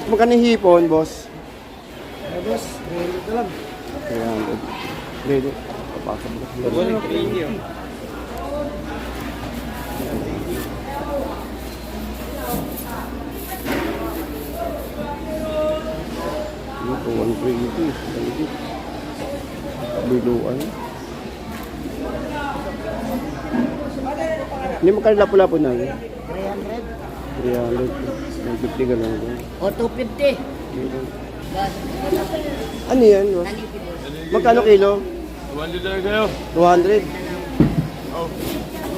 Magkano yung hipon, boss? Boss, 300 na lang. 300. Ready? Papasok mo. Ito, 120. Biluan. Hindi magkano lapo-lapo na yun? 300. 300. 150 ka lang. O, 250. Ano yan? Boss? Magkano kilo? 200 na kayo. 200.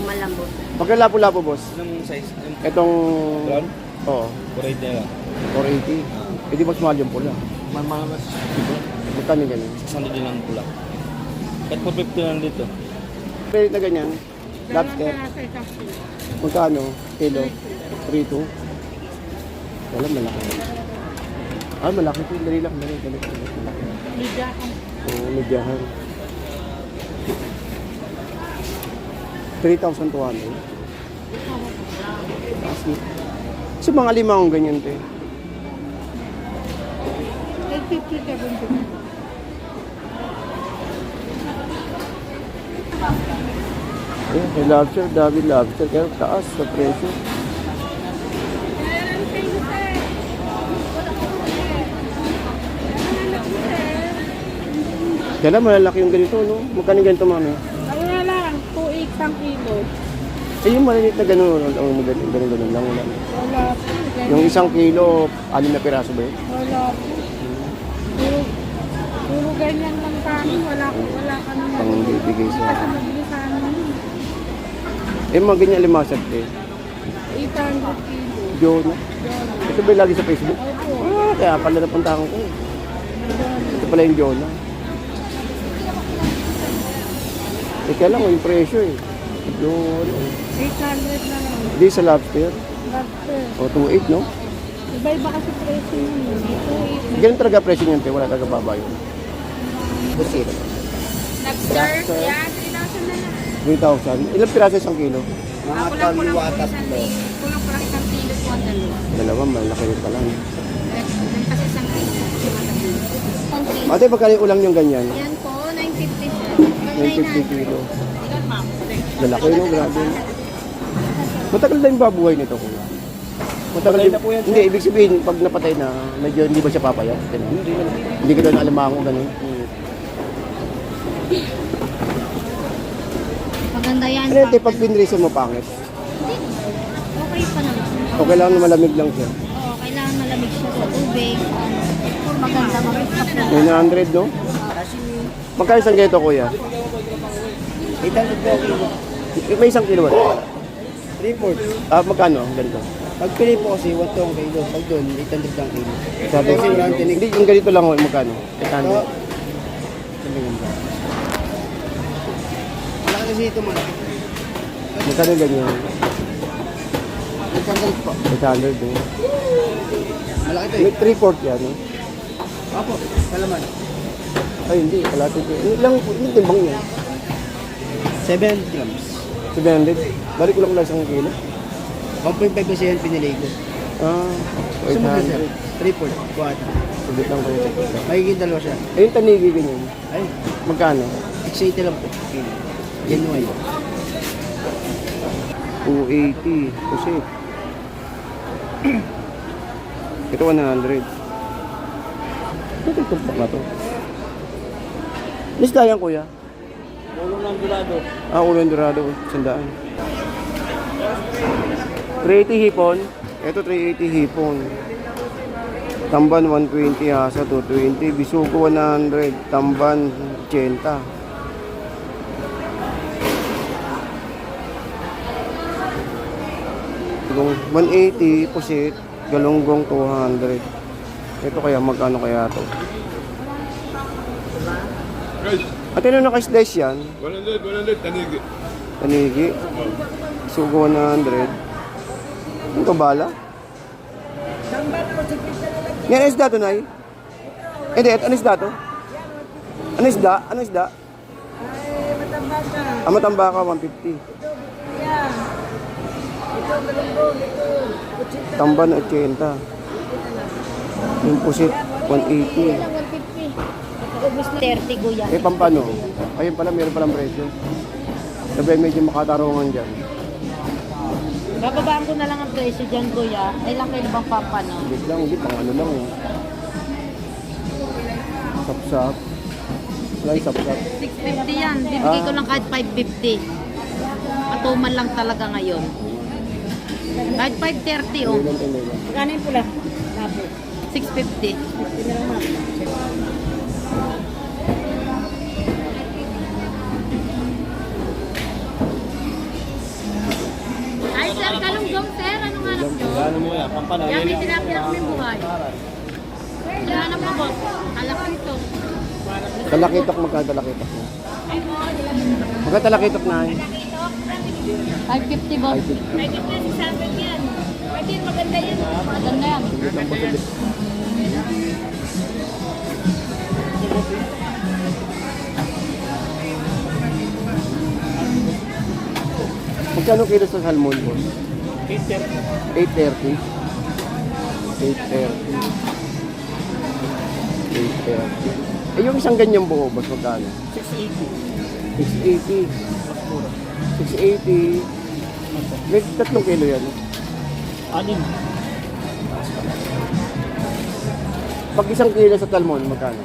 Malambot. Magkano lapo-lapo, boss? Anong size? Itong... Brown? Oo. 480 na lang. 480. Hindi mas mahal yung pula. Mas Magkano ganyan? 600 din lang pula. Kahit 450 lang dito. Pwede na ganyan. Lobster. Magkano? Kilo? 3.2. Wala, malaki. Ah, malaki po. Dali lang. Dali. Lidyakan. Oo, medyahan. 3,200. Kasi, sa mga limang ganyan, te. 850, 750. Eh, may lobster, dami lobster. Kaya taas sa presyo. Kaya malalaki yung ganito, no? Magkano yung ganito, mami? Ano na lang, 2.8 ang kilo. Eh, yung maliliit na gano'n, ganun lang. Wala. Wala po. Yung 1 kilo, 6 na piraso ba yun? Wala po. Puro ganyan lang kami. Wala kami. Pang bibigay Hindi sa... kasi mabili sa amin. Eh, mga ganyan limasag, eh. 800 kilo. Jonah. Ito ba yung lagi sa Facebook? Opo. Ah, kaya pala napuntahan ko. Ito pala yung Jonah. Eh, kaya lang, yung presyo eh. Yung, 800 na lang. hindi sa lobster. Lobster. O, 2.8, no? Iba-iba kasi presyo yun. 2.8. Ganun talaga presyo niyan, te. Wala talaga baba yun. Busira. Lobster, yan, 3,000 na lang. 3,000. Ilang piraso 1 kilo? Kulang-kulang po isang kilo po ang dalawa. Dalawa, malaki yun pala. Kasi isang kilo. Ate, magkano yung ulang yung ganyan? Yan po, 950 siya. 950 kilo. Lalaki, no? Grabe. Matagal na yung babuhay nito, kuya. Matagal din. Hindi, ibig sabihin, pag napatay na, medyo hindi ba siya papayat? Hindi. Hindi ka doon alamango, ganun. Maganda yan. Ano yun, te, pag pinreason mo pangit? Okay pa naman. Okay lang na malamig lang siya. Oo, kailangan malamig siya sa tubig. Maganda mag-stop na. 900, no? Magkano isang ganito, kuya? 800 po kilo. May 1 kilo ba? 3-4. Ah, magkano? Ganito. Pag pili po kasi, 1 to ang kilo. Pag doon, 800 ang kilo. Sabi, Kasi wala ang tinig. hindi, yung ganito lang, magkano? 800. Ito, malaki kasi ito man. Magkano ganyan? 800 po. 800, no? Malaki ito May eh. 3/4 yan, no? Apo, kalaman. Ay, hindi. Kalate ko. Ilang timbang niya? 7 grams. 700. Balik ko lang 1 kilo. 1.5 kasi yan pinili ko. Ah, Sumunod sir. 800. 3-4. Kuwata. Subit lang ko yung check. Magiging dalawa siya. Eh, yung tanigi ganyan. Ay, Magkano? 680 lang po. Kilo. Genuine. 280. Kasi. Ito 100. Ito tumpak na to. Isda yan, kuya? Ulo ng durado. Ah, ulo ng dorado. 100. 380 hipon. Ito 380 hipon. Tamban 120, hasa 220. Bisugo 100. Tamban 80. Galunggong 180, pusit. Galunggong 200. Ito kaya, magkano kaya to? At ano naka-slice yan? 100, tanigi. Tanigi. Sugo 100. Ang kabala? Yan, ano isda to, Nay? Hindi, ano isda to? Ano isda? Ano isda? Ay, matambaka. Matambaka, 150. Yan. Ito Tamban 80. Yung pusit 180. 150. Ubus na 30 guya. Eh, pampano? Ayun pala, meron palang presyo. Sabi, medyo makatarungan dyan. Bababaan ko na lang ang presyo dyan guya. Ay lang kayo bang papano? Hindi lang, hindi pang ano lang. Sapsap. Wala yung sapsap. 650 yan. Bibigay ko lang kahit 550. Matuman lang talaga ngayon. Kahit 530 oh. Hindi lang. Magkano yung pula? 650. Ay sir, kalunggong sir. Anong hanap nyo? Ano mo yan? Pampano. Yan, may tinapilak may buhay. Yan hanap ako. Kalaki ito. Talakitok, magkano talakitok na? Magkano talakitok na? 550 boss. 550. May gitna 600 yan. Pwede yun, maganda yun. Maganda yan. Magkano kilo sa salmon, boss? 830. 830. 830. Eh, yung isang ganyang buo, boss, magkano? 680. 680. 680. May 3 kilo yan. Anim. Pag 1 kilo sa salmon, magkano?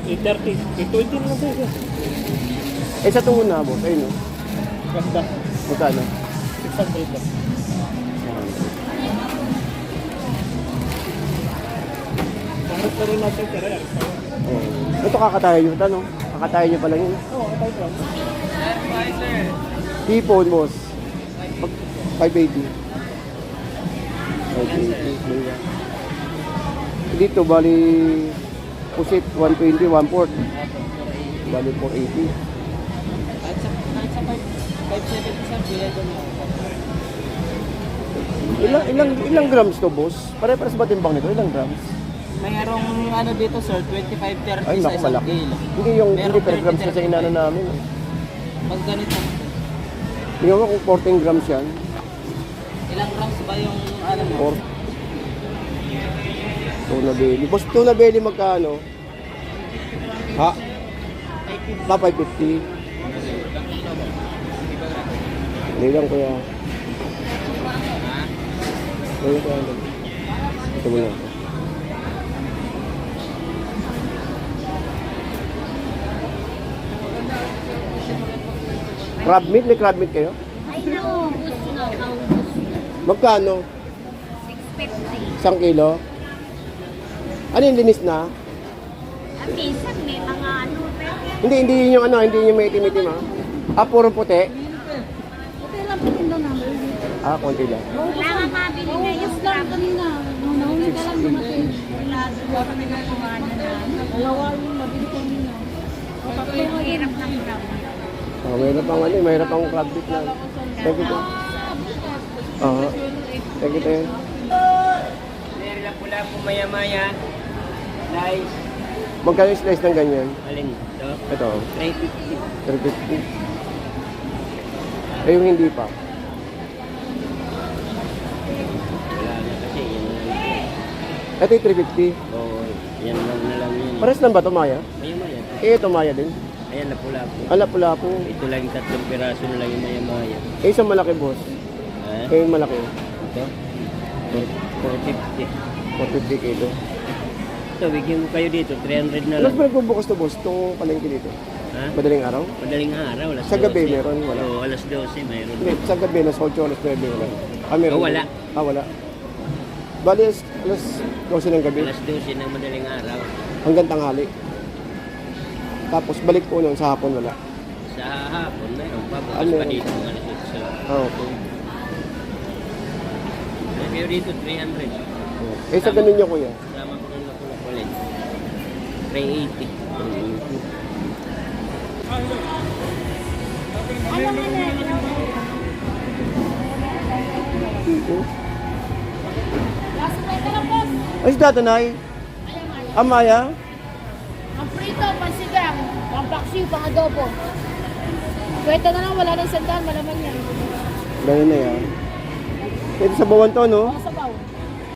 830. 820 naman sa'yo. Eh, sa tuna, boss, ayun, no? Ganda. Magkano? 600 lang. Kahit pa rin natin kaya. Oh. Ito kakatayo nyo, ito, no? Kakatayo nyo pala yun. Oo, okay pa. Tipon, boss. 580. 580. Dito, bali, pusit, 120, 1/4. Bali, 480. Kahit sa 570 sa bilay doon. Ilang grams to, boss? Pare-pares ba timbang nito? Ilang grams? Mayroong ano dito sir, 25-30 Ay, sa naku, isang malaki. kilo. Hindi yung Meron hindi per grams 30, na sa inano namin. Pag ganito, Tingnan mo kung 14 grams yan. ilang grams ba yung ano mo? 4. Tuna belly. Boss, tuna belly magkano? Ha? 550. Hindi lang kuya. Ayun kuya. Ito mo lang. Crab meat? May crab meat kayo? Ay, naubos na. Naubos na. Magkano? 650. 1 kilo? Ano yung linis na? At minsan may mga ano. Hindi yun yung ano, hindi yun yung may itim-itim ha? Ah, puro puti? Ito lang po din daw namin. Ah, konti lang. Wala nga mabili ngayon. Yes lang kanina. Nahuli ka lang dumating. Wala kami gagawa na namin. Dalawa yung mabili kanina. Kapag mahirap ng crowd. Oh, mayroon pang ano, mayroon pang crab meat na. Thank you. Oo. Thank you. Meron lang pula po maya-maya. Nice. Magkano yung slice ng ganyan? Alin ito? Ito, 350. 350. Eh, yung hindi pa. Wala na kasi yan lang. Ito yung 350. Oo, yan lang na lang yun. Pares lang ba ito, Maya? Maya-maya. Eh, ito Maya din. Ayan na pula po. Ala, pula po. Ito lang yung 3 piraso na lang yung maya-maya. Eh, isang malaki, boss. Ha? Eh, yung malaki. Ito? 450. 450 kilo. Ito, bigyan ko kayo dito. 300 na Alas lang. ba nagbubukas to, boss? Itong palengke dito? Ha? Madaling araw? Madaling araw. Alas Sa gabi 12. meron? Wala? Oo, alas 12 meron. Hindi, sa gabi, alas 8, alas 9, wala. Ah, meron. Oh, wala. Ah, wala. Bali, alas 12 ng gabi. Alas 12 ng madaling araw. Hanggang tanghali. Tapos balik po noon sa hapon, wala. Sa hapon, meron pa. Bukas Ano pa yun? dito. Alas 8. Ah, okay. Pero dito, 300. Eh, sa ganun niyo, kuya. Sama ko ng nakulak ulit. 380. Alam mo na. Last plate na boss. Ay, si Tatanay. Amaya. Ang prito, pansigang, pampaksiw, pang-adobo. Kwenta na lang, wala nang sandaan, malaman yan. Ganun na yan. Ito sa bawan to, no? Sa